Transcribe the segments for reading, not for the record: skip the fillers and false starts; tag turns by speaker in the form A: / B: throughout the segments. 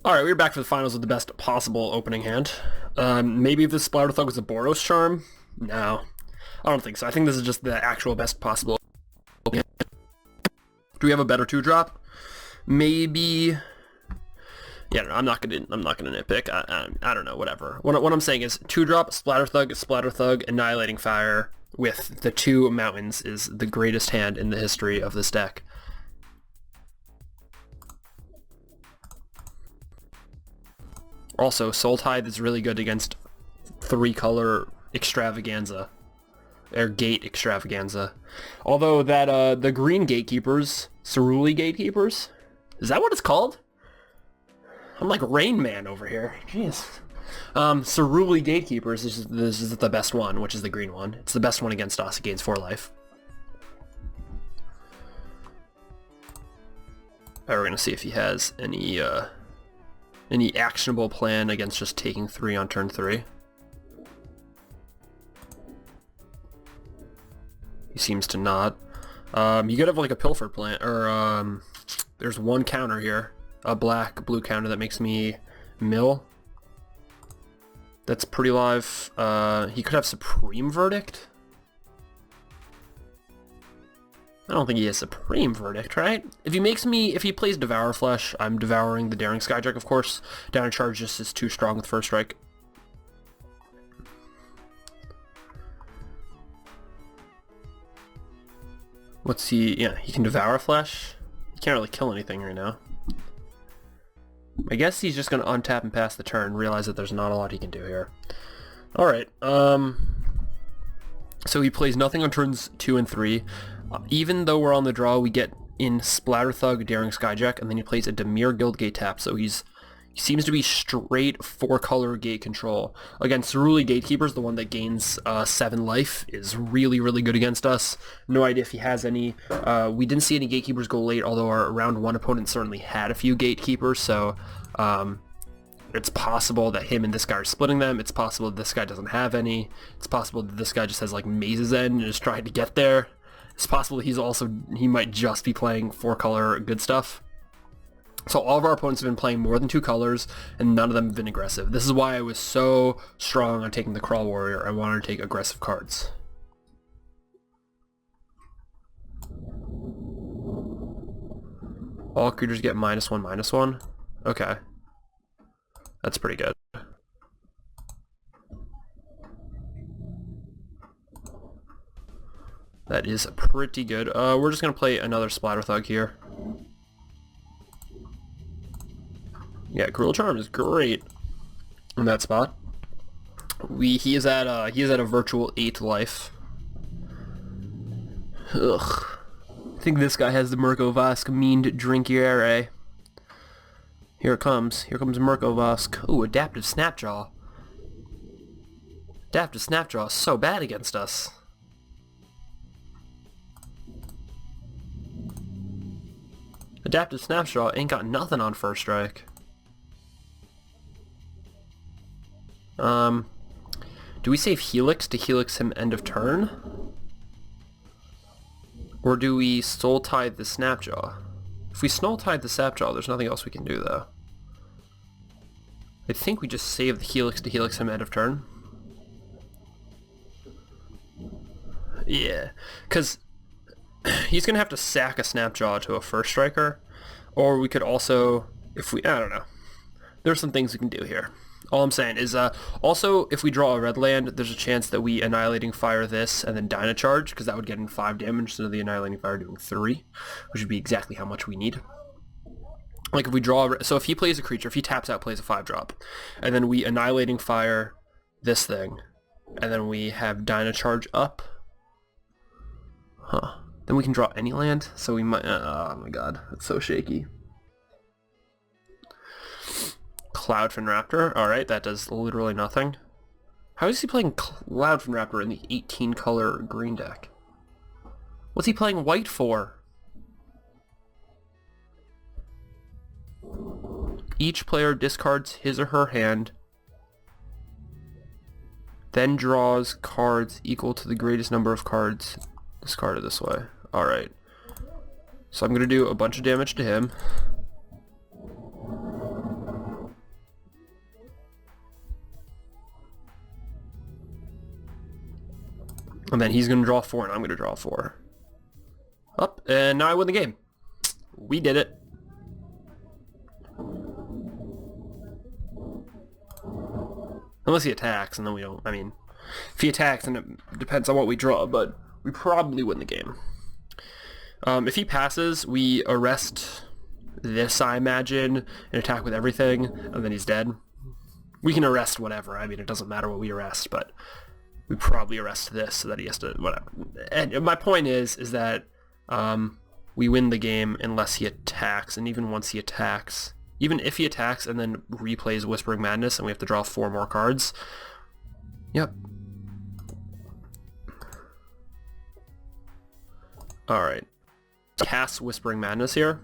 A: Alright, we're back for the finals with the best possible opening hand. Maybe if this Splatter Thug was a Boros Charm? No. I don't think so. I think this is just the actual best possible opening hand. Do we have a better 2-drop? Maybe... Yeah, no, I'm not gonna nitpick. I don't know, whatever. What I'm saying is 2-drop, Splatter Thug, Annihilating Fire with the 2 mountains is the greatest hand in the history of this deck. Also, Soul Tithe is really good against 3-color extravaganza. Or gate extravaganza. Although that, the green gatekeepers, Ceruli gatekeepers? Is that what it's called? I'm like Rain Man over here. Jeez. Ceruli gatekeepers, this is the best one, which is the green one. It's the best one against us. It gains 4 life. Alright, we're gonna see if he has any actionable plan against just taking 3 on turn 3. He seems to not. You could have like a Pilfer plan, or there's one counter here, a black-blue counter that makes me mill. That's pretty live. He could have Supreme Verdict. I don't think he has Supreme Verdict, right? If he plays Devour Flesh, I'm devouring the Daring Skyjack, of course. Down charge just is too strong with first strike. What's he? Yeah, he can Devour Flesh. He can't really kill anything right now. I guess he's just gonna untap and pass the turn, realize that there's not a lot he can do here. Alright, so he plays nothing on turns 2 and 3. Even though we're on the draw, we get in Splatter Thug, Daring Skyjack, and then he plays a Dimir Guildgate tap, so he seems to be straight 4-color gate control. Again, Ceruli Gatekeepers, the one that gains 7 life, is really, really good against us. No idea if he has any. We didn't see any Gatekeepers go late, although our round 1 opponent certainly had a few Gatekeepers, so it's possible that him and this guy are splitting them. It's possible that this guy doesn't have any. It's possible that this guy just has like Maze's End and is trying to get there. It's possible he might just be playing 4-color good stuff. So all of our opponents have been playing more than 2 colors, and none of them have been aggressive. This is why I was so strong on taking the Crawl Warrior. I wanted to take aggressive cards. All creatures get -1/-1. Okay. That's pretty good. That is pretty good. We're just going to play another Splatter Thug here. Yeah, Cruel Charm is great in that spot. He is at a virtual 8 life. Ugh. I think this guy has the Mirko Vosk meaned Drinkiere. Here it comes. Here comes Mirko Vosk. Ooh, Adaptive Snapjaw. Adaptive Snapjaw is so bad against us. Adaptive Snapjaw ain't got nothing on first strike. Do we save Helix to Helix him end of turn? Or do we Soul Tithe the Snapjaw? If we Soul Tithe the Snapjaw, there's nothing else we can do though. I think we just save the Helix to Helix him end of turn. Yeah, because he's going to have to sack a Snapjaw to a first striker, or we could also, I don't know. There's some things we can do here. All I'm saying is, also, if we draw a red land, there's a chance that we Annihilating Fire this and then Dynacharge, because that would get in 5 damage instead of the Annihilating Fire doing 3, which would be exactly how much we need. Like if we draw, so if he plays a creature, if he taps out, plays a 5-drop, and then we Annihilating Fire this thing, and then we have Dynacharge up, huh. Then we can draw any land, so we might... oh my god, that's so shaky. Cloudfin Raptor, alright, that does literally nothing. How is he playing Cloudfin Raptor in the 18-color green deck? What's he playing white for? Each player discards his or her hand, then draws cards equal to the greatest number of cards discarded this way. Alright. So I'm going to do a bunch of damage to him. And then he's going to draw 4 and I'm going to draw 4. Up, and now I win the game. We did it. Unless he attacks, and then we don't. I mean, if he attacks, then it depends on what we draw, but we probably win the game. If he passes, we arrest this, I imagine, and attack with everything, and then he's dead. We can arrest whatever. I mean, it doesn't matter what we arrest, but we probably arrest this so that he has to, whatever. And my point is that we win the game unless he attacks, and even once he attacks, even if he attacks and then replays Whispering Madness and we have to draw 4 more cards, yep. Alright. Cast Whispering Madness here.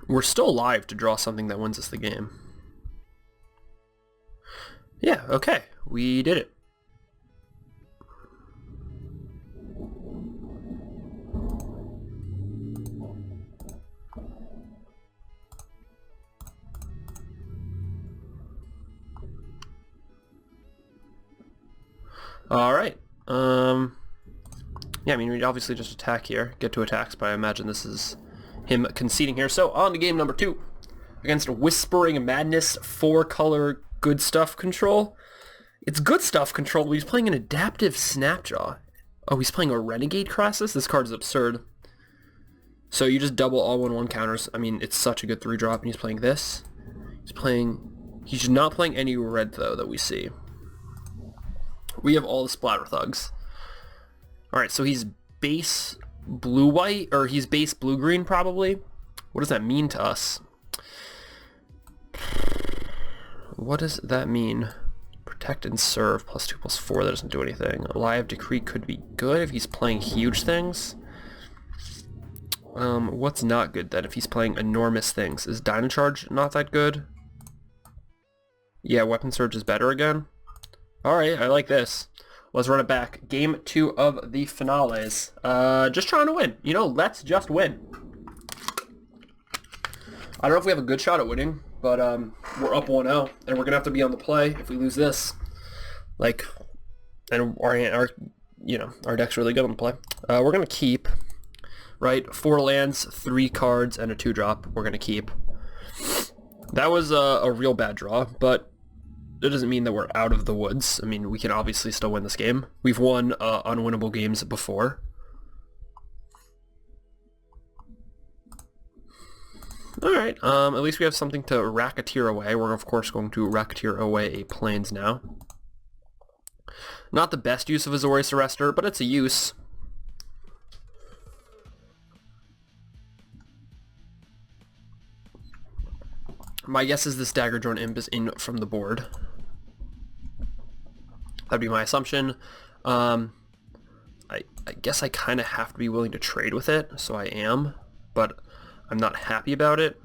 A: We're still alive to draw something that wins us the game. Yeah, okay. We did it. Alright. Yeah, I mean, we obviously just attack here. Get to attacks, but I imagine this is him conceding here. So, on to game number 2. Against Whispering Madness, 4-color good stuff control. It's good stuff control, but he's playing an adaptive Snapjaw. Oh, he's playing a Renegade Crassus? This card is absurd. So you just double all 1/1 counters. I mean, it's such a good 3-drop, and he's playing this. He's not playing any red, though, that we see. We have all the Splatter Thugs. Alright, so he's base blue-white, or he's base blue-green, probably. What does that mean to us? What does that mean? Protect and serve, +2/+4, that doesn't do anything. Live Decree could be good if he's playing huge things. What's not good then if he's playing enormous things? Is Dino Charge not that good? Yeah, Weapon Surge is better again. Alright, I like this. Let's run it back. Game 2 of the finales. Just trying to win. You know, let's just win. I don't know if we have a good shot at winning, but we're up 1-0, and we're gonna have to be on the play if we lose this. Like, and our deck's really good on the play. We're gonna keep, right? 4 lands, 3 cards, and a 2-drop. We're gonna keep. That was a real bad draw, but it doesn't mean that we're out of the woods. I mean, we can obviously still win this game. We've won unwinnable games before. Alright, at least we have something to racketeer away. We're of course going to racketeer away a Plains now. Not the best use of Azorius Arrestor, but it's a use. My guess is this Dagger Drone Imp is in from the board. That'd be my assumption. I guess I kind of have to be willing to trade with it, so I am, but I'm not happy about it.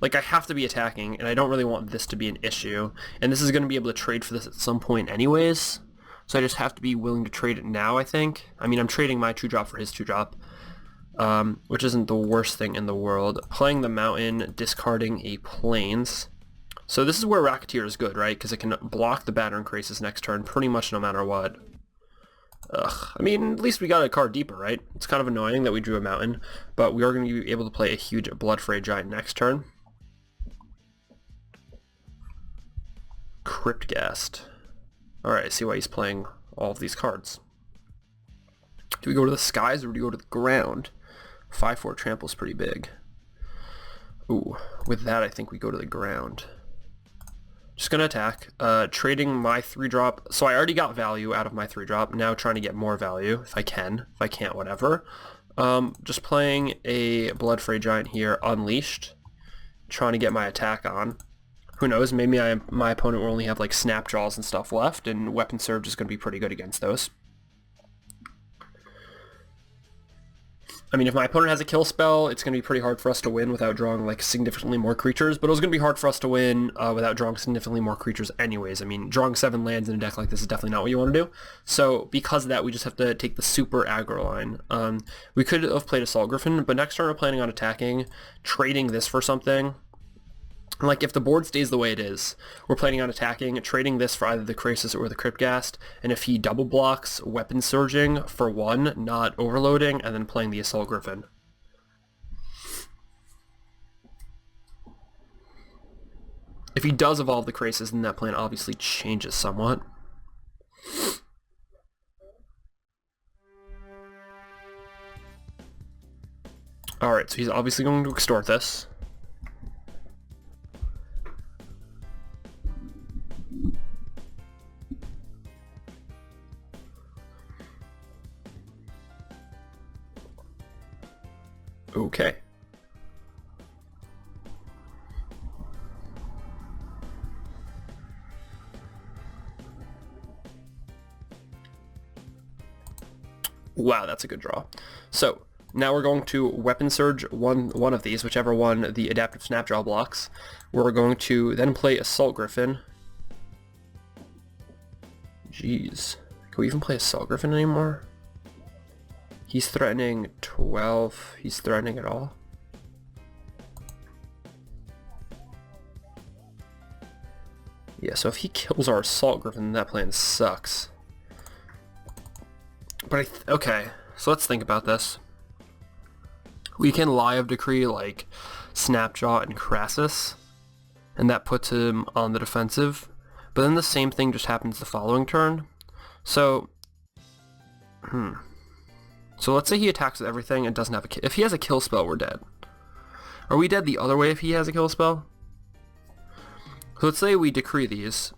A: Like, I have to be attacking, and I don't really want this to be an issue, and this is going to be able to trade for this at some point anyways, so I just have to be willing to trade it now, I think. I mean, I'm trading my 2-drop for his 2-drop. Which isn't the worst thing in the world. Playing the Mountain, discarding a Plains. So this is where Racketeer is good, right? Because it can block the Battering Crisis next turn pretty much no matter what. Ugh. I mean, at least we got a card deeper, right? It's kind of annoying that we drew a Mountain, but we are going to be able to play a huge Bloodfray Giant next turn. Cryptghast. Alright, I see why he's playing all of these cards. Do we go to the skies or do we go to the ground? 5/4 trample is pretty big. Ooh, with that I think we go to the ground. Just gonna attack, trading my 3-drop. So I already got value out of my 3-drop, now trying to get more value if I can. If I can't, whatever. Just playing a Bloodfray Giant here, Unleashed. Trying to get my attack on. Who knows, maybe my opponent will only have like Snapjaws and stuff left, and Weapon Surge is gonna be pretty good against those. I mean, if my opponent has a kill spell, it's going to be pretty hard for us to win without drawing, like, significantly more creatures, but it was going to be hard for us to win without drawing significantly more creatures anyways. I mean, drawing 7 lands in a deck like this is definitely not what you want to do. So, because of that, we just have to take the super aggro line. We could have played Assault Griffin, but next turn we're planning on attacking, trading this for something, Like, if the board stays the way it is, we're planning on attacking, trading this for either the Krasis or the Cryptghast, and if he double blocks, weapon surging for 1, not overloading, and then playing the Assault Griffin. If he does evolve the Krasis, then that plan obviously changes somewhat. Alright, so he's obviously going to extort this. Okay. Wow, that's a good draw. So, now we're going to Weapon Surge one of these, whichever one the Adaptive Snapjaw blocks. We're going to then play Assault Griffin. Jeez. Can we even play Assault Griffin anymore? He's threatening 12. He's threatening it all. Yeah, so if he kills our Assault Griffin, that plan sucks. But okay, so let's think about this. We can Lie of Decree like Snapjaw and Crassus, and that puts him on the defensive. But then the same thing just happens the following turn. So, So let's say he attacks with everything and doesn't have a kill. If he has a kill spell, we're dead. Are we dead the other way if he has a kill spell? So let's say we decree these.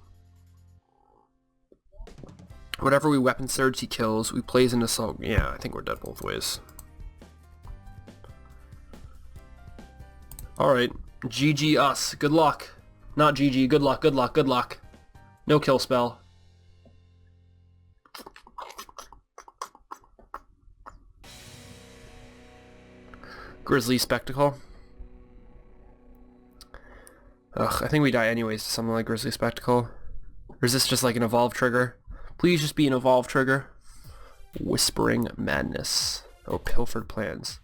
A: Whatever we weapon surge, he kills. We plays an assault. Yeah, I think we're dead both ways. Alright. GG us. Good luck. Not GG. Good luck. Good luck. Good luck. No kill spell. Grizzly Spectacle. Ugh, I think we die anyways to something like Grizzly Spectacle. Or is this just like an evolve trigger? Please just be an evolve trigger. Whispering Madness. Oh, Pilfered Plans.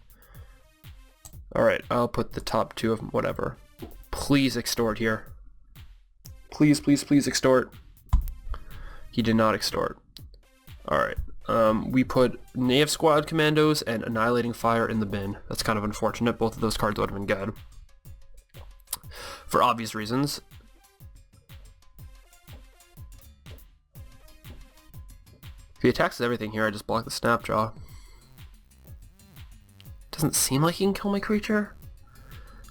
A: Alright, I'll put the top 2 of whatever. Please extort here. Please, please, please extort. He did not extort. Alright. We put Knave Squad Commandos and Annihilating Fire in the bin. That's kind of unfortunate. Both of those cards would have been good. For obvious reasons. If he attacks everything here, I just block the Snapjaw. Doesn't seem like he can kill my creature.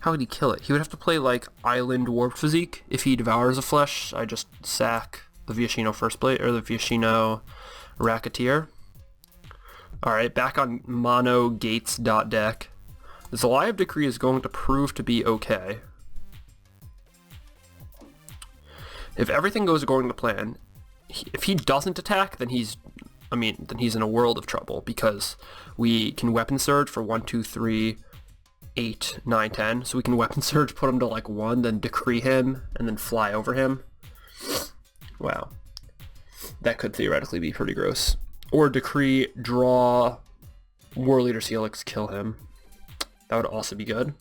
A: How would he kill it? He would have to play like Island Warp Physique. If he devours a flesh, I just sack the Viashino First Blade, or the Viashino Racketeer. Alright, back on mono gates deck. This Lie of Decree is going to prove to be okay. If everything goes according to plan, if he doesn't attack, then he's in a world of trouble, because we can Weapon Surge for 1, 2, 3, 8, 9, 10. So we can Weapon Surge, put him to like 1, then decree him, and then fly over him. Wow. That could theoretically be pretty gross. Or decree, draw, War Leader Helix, kill him. That would also be good.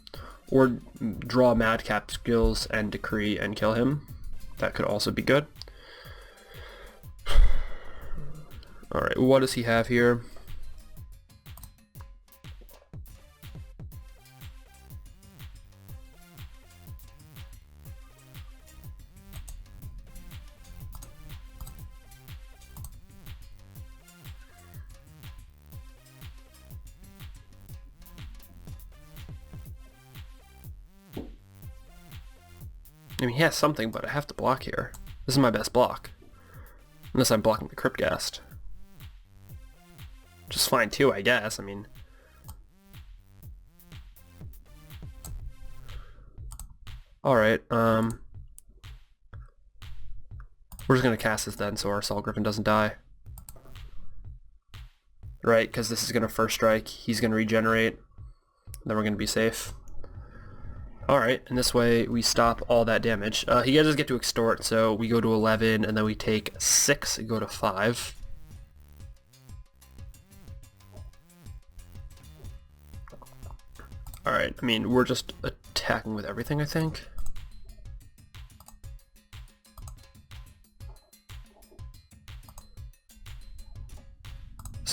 A: Or draw Madcap Skills and decree and kill him. That could also be good. Alright, what does he have here? I mean, he has something, but I have to block here. This is my best block. Unless I'm blocking the Cryptghast. Which is fine too, I guess. I mean... Alright, we're just gonna cast this then so our Assault Griffin doesn't die. Right, because this is gonna first strike, he's gonna regenerate, then we're gonna be safe. Alright, and this way we stop all that damage. He does get to extort, so we go to 11, and then we take 6, go to 5. Alright, I mean, we're just attacking with everything, I think.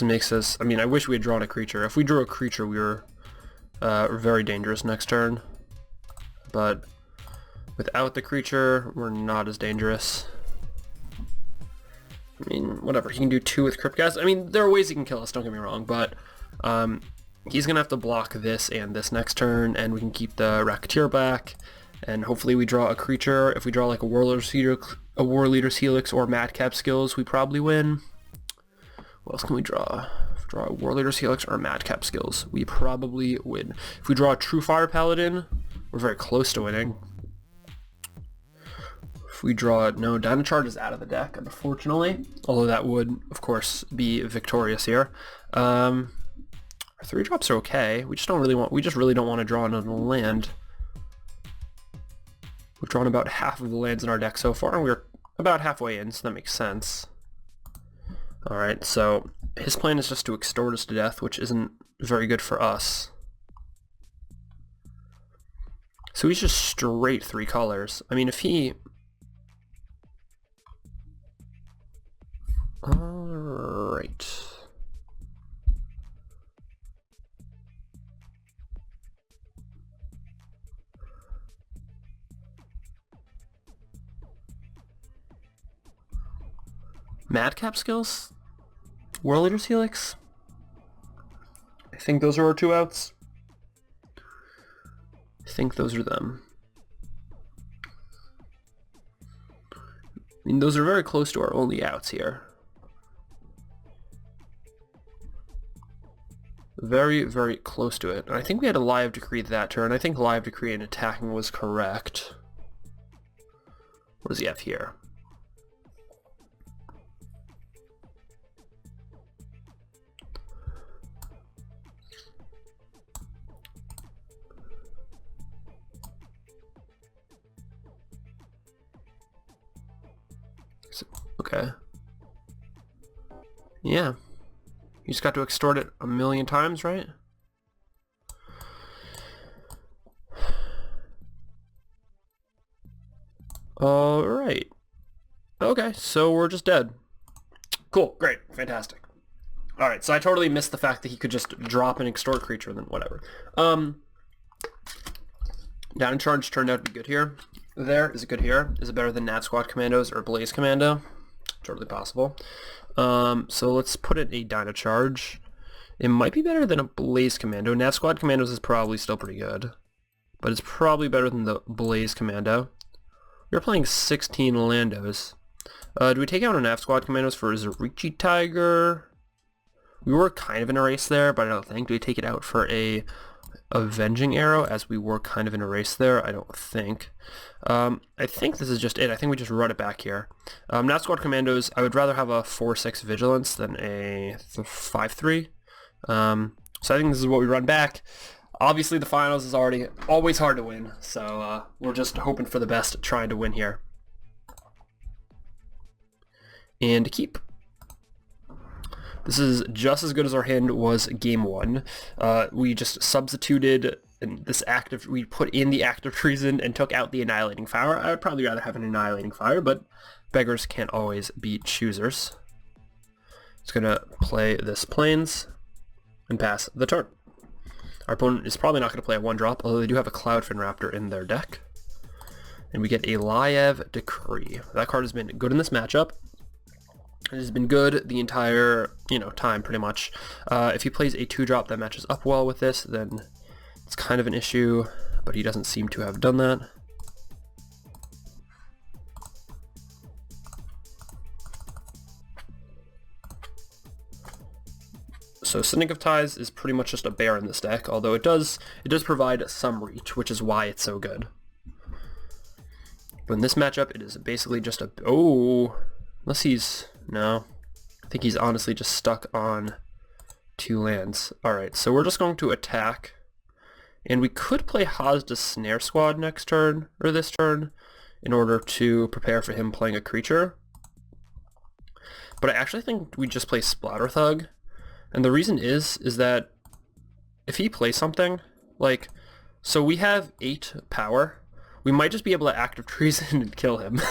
A: makes us... I mean, I wish we had drawn a creature. If we drew a creature, we were very dangerous next turn. But without the creature, we're not as dangerous. I mean, whatever. He can do 2 with Cryptcast. I mean, there are ways he can kill us, don't get me wrong, but he's going to have to block this and this next turn, and we can keep the Racketeer back, and hopefully we draw a creature. If we draw like a War Leader's Helix or Madcap Skills, we probably win. What else can we draw? If we draw a War Leader's Helix or Madcap Skills, we probably win. If we draw a True Fire Paladin, we're very close to winning. If we draw... No, Dino Charge is out of the deck, unfortunately. Although that would, of course, be victorious here. Our 3-drops are okay. We just really don't want to draw another land. We've drawn about half of the lands in our deck so far, and we're about halfway in, so that makes sense. Alright, so his plan is just to extort us to death, which isn't very good for us. So he's just straight 3 colors. I mean, if he... Alright. Madcap Skills? War Leader's Helix? I think those are our 2 outs. I think those are them. I mean, those are very close to our only outs here. Very, very close to it. And I think we had a Live Decree that turn. I think Live Decree and attacking was correct. What does he have here? Okay. Yeah. You just got to extort it a million times, right? Alright. Okay, so we're just dead. Cool, great, fantastic. Alright, so I totally missed the fact that he could just drop an extort creature and then whatever. Down in Charge turned out to be good here. There is it good here? Is it better than Nat Squad Commandos or Blaze Commando? Totally possible. So let's put in a Dino Charge. It might be better than a Blaze Commando. Nat Squad Commandos is probably still pretty good, but it's probably better than the Blaze Commando. We're playing 16 Landos. Do we take out a Nat Squad Commandos for Zarichi Tiger? We were kind of in a race there, but I don't think. Do we take it out for a Avenging Arrow, as we were kind of in a race there? I don't think. I think this is just it. I think we just run it back here. Nat Squad Commandos, I would rather have a 4-6 Vigilance than a 5-3. So I think this is what we run back. Obviously the finals is always hard to win, so we're just hoping for the best, trying to win here. And keep. This is just as good as our hand was game 1. We just substituted we put in the Act of Treason and took out the Annihilating Fire. I would probably rather have an Annihilating Fire, but beggars can't always be choosers. It's gonna play this Plains and pass the turn. Our opponent is probably not going to play a 1-drop, although they do have a Cloudfin Raptor in their deck. And we get a Live Decree. That card has been good in this matchup. It has been good the entire, time pretty much. If he plays a 2-drop that matches up well with this, then it's kind of an issue, but he doesn't seem to have done that. So Syndic of Ties is pretty much just a bear in this deck, although it does provide some reach, which is why it's so good. But in this matchup, it is basically just a... Oh! Unless he's... No. I think he's honestly just stuck on 2 lands. Alright, so we're just going to attack. And we could play Hazda Snare Squad next turn, or this turn, in order to prepare for him playing a creature. But I actually think we just play Splatter Thug. And the reason is that if he plays something, so we have 8 power, we might just be able to Act of Treason and kill him.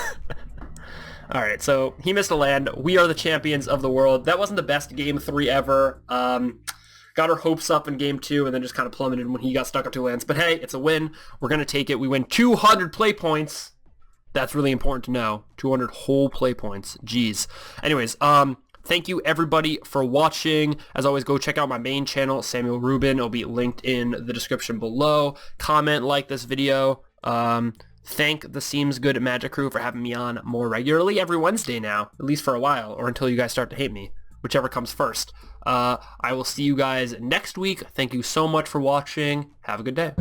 A: Alright, so he missed a land. We are the champions of the world. That wasn't the best game 3 ever. Got our hopes up in game 2 and then just kind of plummeted when he got stuck up 2 lands. But hey, it's a win. We're going to take it. We win 200 play points. That's really important to know. 200 whole play points. Jeez. Anyways, thank you everybody for watching. As always, go check out my main channel, Samuel Rubin. It'll be linked in the description below. Comment, like this video. Thank the SeemsGoodMagic crew for having me on more regularly every Wednesday now, at least for a while, or until you guys start to hate me, whichever comes first. I will see you guys next week. Thank you so much for watching. Have a good day.